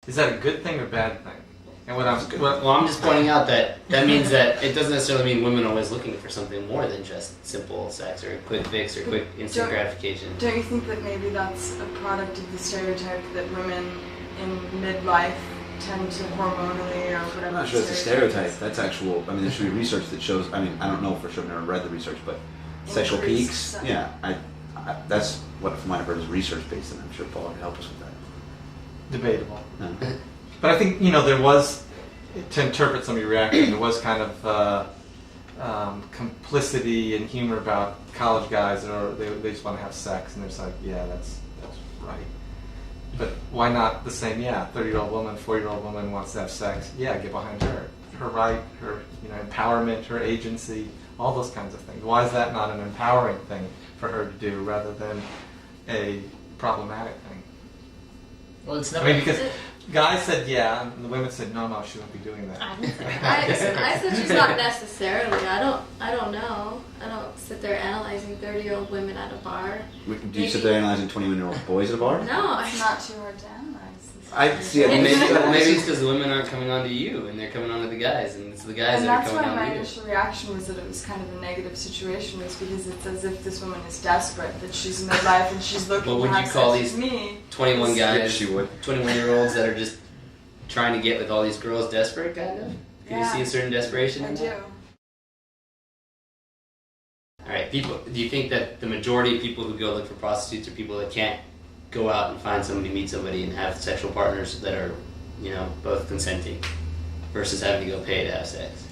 Is that a good thing or bad thing? And Well, I'm just pointing out that means that it doesn't necessarily mean women are always looking for something more than just simple sex or a quick fix or quick instant gratification. Don't you think that maybe that's a product of the stereotype that women in midlife tend to hormonally or whatever? I'm not sure it's a stereotype. That's actual. I mean, there should be research that shows. I mean, I don't know for sure. I've never read the research, but sexual peaks. Yeah, I that's what from what I've heard is research based, and I'm sure Paul can help us with that. Debatable. Yeah. But I think, there was, to interpret some of your reaction, there was kind of complicity and humor about college guys, or they just want to have sex, and it's like, yeah, that's right. But why not the same? Yeah, 30-year-old woman, 4-year-old woman wants to have sex. Yeah, get behind her. Her right, her empowerment, her agency, all those kinds of things. Why is that not an empowering thing for her to do rather than a problematic thing? Well, it's never. I mean, because guys said yeah, and the women said no, she won't be doing that. I said she's not necessarily. I don't know. I don't sit there analyzing 30-year-old women at a bar. Do you sit there analyzing 21-year-old boys at a bar? No, it's not too hard to analyze. I see. Maybe it's because the women aren't coming on to you, and they're coming on to the guys, and it's the guys that are coming on to you. And that's why my initial reaction was that it was kind of a negative situation, was because it's as if this woman is desperate, that she's in midlife and she's looking to have sex with me. 21 guys, she would. 21-year-olds that are just trying to get with all these girls desperate, kind of? Do you see a certain desperation in that? I do. Alright, do you think that the majority of people who go look for prostitutes are people that can't go out and find somebody, meet somebody, and have sexual partners that are, both consenting, versus having to go pay to have sex?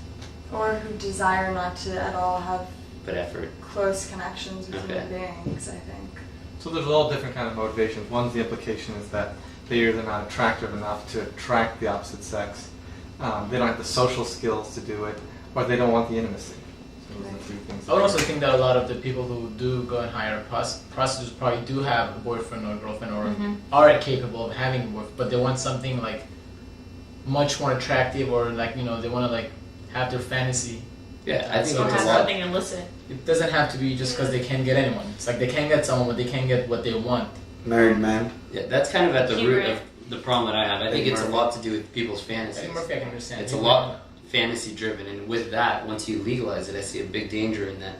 Or who desire not to at all have effort. Close connections with human beings, I think. So there's all different kind of motivations. One's the implication is that they're either not attractive enough to attract the opposite sex, they don't have the social skills to do it, or they don't want the intimacy. So those are the three things. I would also think that a lot of the people who do go and hire prostitutes probably do have a boyfriend or a girlfriend or are capable of having a boyfriend, but they want something like much more attractive, or they want to have their fantasy. Yeah, I think it's something illicit. It doesn't have to be just because they can't get anyone. It's like they can't get someone, but they can't get what they want. Married man. Yeah, that's kind of at the root of the problem that I have. I think it's a lot to do with people's fantasies. Murphy, I can understand. It's a lot fantasy driven, and with that, once you legalize it, I see a big danger in that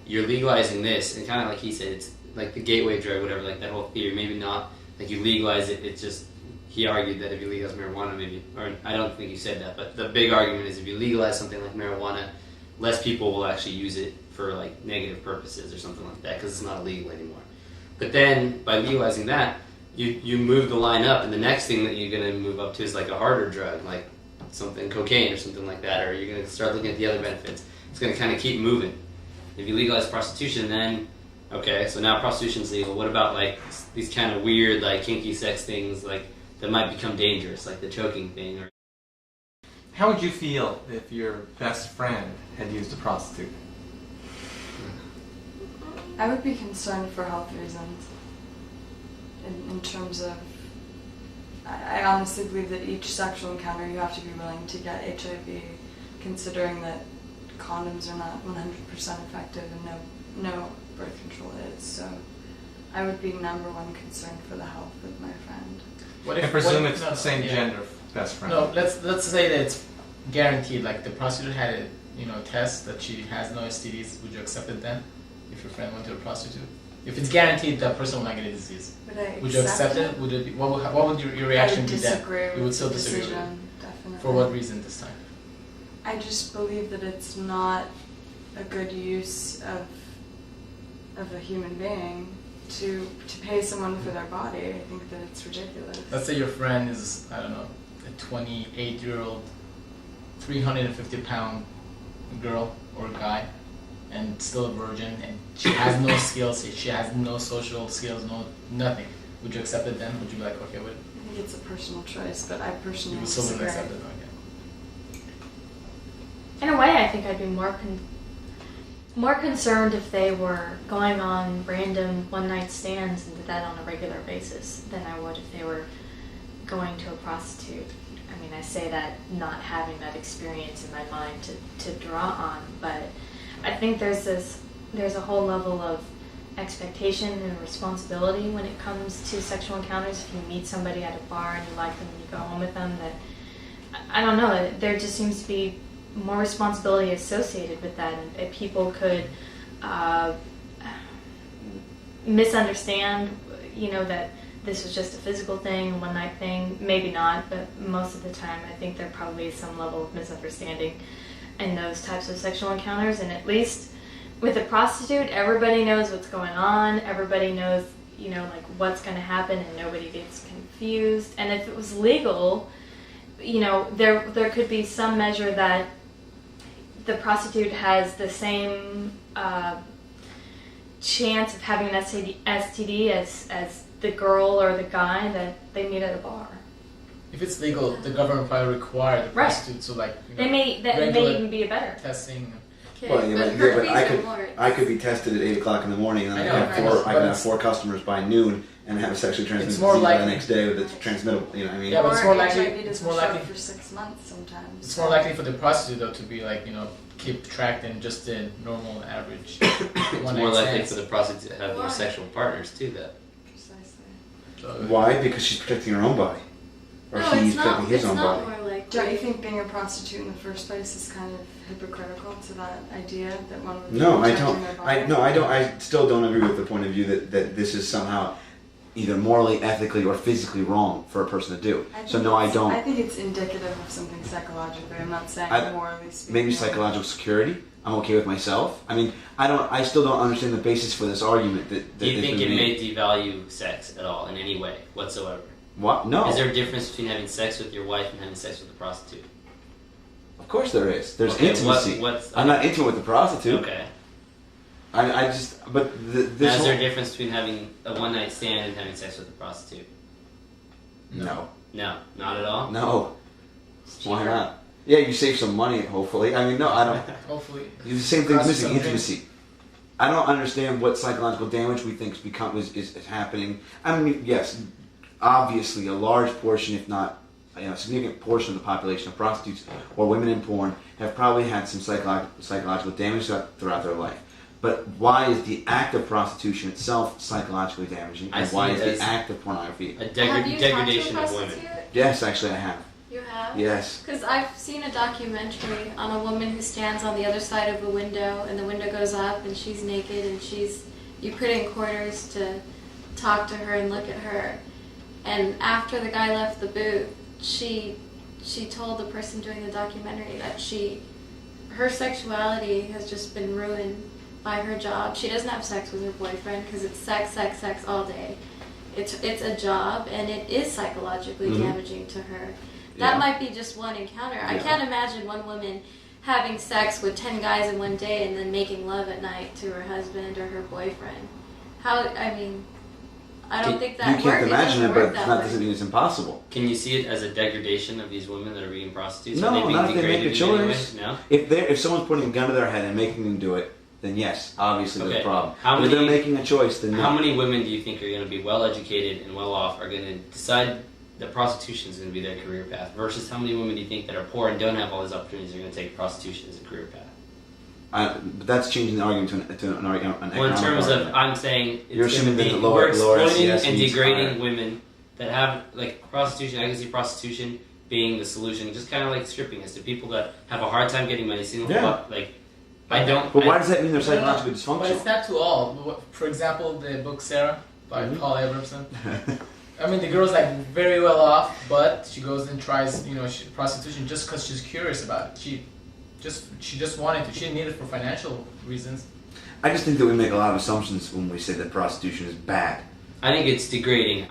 you're legalizing this, and kind of like he said, it's like the gateway drug, whatever, like that whole theory. Maybe not like you legalize it. It's just he argued that if you legalize marijuana, maybe, or I don't think he said that, but the big argument is if you legalize something like marijuana, less people will actually use it for like negative purposes or something like that because it's not illegal anymore. But then by legalizing that, you move the line up, and the next thing that you're going to move up to is like a harder drug, like something cocaine or something like that, or you're going to start looking at the other benefits. It's going to kind of keep moving. If you legalize prostitution, then okay, so now prostitution's legal. What about like these kind of weird like kinky sex things like that might become dangerous, like the choking thing? Or How would you feel if your best friend had used a prostitute? I would be concerned for health reasons. In terms of, I honestly believe that each sexual encounter you have to be willing to get HIV, considering that condoms are not 100% effective and no birth control is. So I would be #1 concerned for the health of my friend. I presume it's the same gender best friend. No, let's say that it's guaranteed. Like the prostitute had a test that she has no STDs. Would you accept it then, if your friend went to a prostitute? If it's guaranteed that person will not get a disease, would you accept it? Would it be, what would your reaction be then? You would still disagree with it. Definitely. For what reason this time? I just believe that it's not a good use of a human being to pay someone for their body. I think that it's ridiculous. Let's say your friend is, I don't know, a 28-year-old, 350-pound girl or guy, and still a virgin, and she has no skills, she has no social skills, nothing. Would you accept it then? Would you be like, okay with it? I think it's a personal choice, but I personally You would still disagree. accept it, okay. In a way, I think I'd be more concerned if they were going on random one-night stands and did that on a regular basis than I would if they were going to a prostitute. I mean, I say that not having that experience in my mind to draw on, but I think there's a whole level of expectation and responsibility when it comes to sexual encounters. If you meet somebody at a bar and you like them and you go home with them, that I don't know, there just seems to be more responsibility associated with that, and people could misunderstand, that this was just a physical thing, a one night thing. Maybe not, but most of the time I think there probably is some level of misunderstanding in those types of sexual encounters. And at least with a prostitute, everybody knows what's going on, everybody knows, like what's going to happen, and nobody gets confused. And if it was legal, there could be some measure that the prostitute has the same chance of having an STD as the girl or the guy that they meet at a bar. If it's legal, the government probably require the prostitutes to that may even be a better testing. Okay, Well, yeah, but I could be tested at 8 o'clock in the morning, and I can have 4 customers by noon and have a sexually transmitted disease by the next day that's transmittable. You know what I mean? Yeah, but it's more likely. HIV It's doesn't more show likely. for 6 months sometimes. It's more likely for the prostitute though to be like keep track than just the normal average. It's more likely for the prostitute to have more sexual partners too. Precisely. Why? Because she's protecting her own body, or he's protecting his own body. More like Don't you think being a prostitute in the first place is kind of hypocritical to that idea that one would be No, I protecting don't. their body? I don't. I still don't agree with the point of view that this is somehow either morally, ethically, or physically wrong for a person to do. So no, I don't. I think it's indicative of something psychologically. I'm not saying morally speaking. Maybe psychological security. I'm okay with myself. I mean, I still don't understand the basis for this argument that. Do you think it may devalue sex at all in any way whatsoever? What? No. Is there a difference between having sex with your wife and having sex with a prostitute? Of course there is. There's Okay, intimacy. what's- I'm not intimate with the prostitute. Okay. I just. But Now, this. is there a difference between having a one night stand and having sex with a prostitute? No. No, not at all. No. Why not? Yeah, you save some money, hopefully. I mean, no, I don't. Hopefully. The same thing's Cost missing, something. intimacy. I don't understand what psychological damage we think is happening. I mean, yes, obviously a large portion, if not a significant portion of the population of prostitutes or women in porn have probably had some psychological damage throughout their life. But why is the act of prostitution itself psychologically damaging? I And see why it is as the act of pornography? A Have you talked to a degradation of women. prostitute? Yes, actually I have. You have? Yes. Because I've seen a documentary on a woman who stands on the other side of a window, and the window goes up, and she's naked, and you put in quarters to talk to her and look at her. And after the guy left the booth, she told the person doing the documentary that her sexuality has just been ruined by her job. She doesn't have sex with her boyfriend because it's sex, sex, sex all day. It's a job, and it is psychologically damaging to her. That might be just one encounter. I can't imagine one woman having sex with 10 guys in one day and then making love at night to her husband or her boyfriend. I don't think that You can't imagine it, but that that way. doesn't mean it's impossible. Can you see it as a degradation of these women that are being prostitutes? No, Are they being not if they make degraded a in any way? choice. No? If someone's putting a gun to their head and making them do it, then yes, obviously there's a Okay. problem. How If many- they're making a choice, then How no. many women do you think are going to be well educated and well off are going to decide that prostitution is going to be their career path versus how many women do you think that are poor and don't have all these opportunities are going to take prostitution as a career path? But that's changing the argument to an argument. An Well, in economic terms of, argument. I'm saying You're it's going to assuming be that the lower- we're lower exploiting SES and means degrading higher. women that have like prostitution. I can see prostitution being the solution, just kind of like stripping us to people that have a hard time getting money. Single, Yeah. like I don't. But why I- does that mean they're No, no, psychologically But dysfunctional? it's not to all. For example, the book Sarah by Paul Abramson. I mean, the girl's like very well off, but she goes and tries, prostitution just because she's curious about it. She just wanted to. She didn't need it for financial reasons. I just think that we make a lot of assumptions when we say that prostitution is bad. I think it's degrading.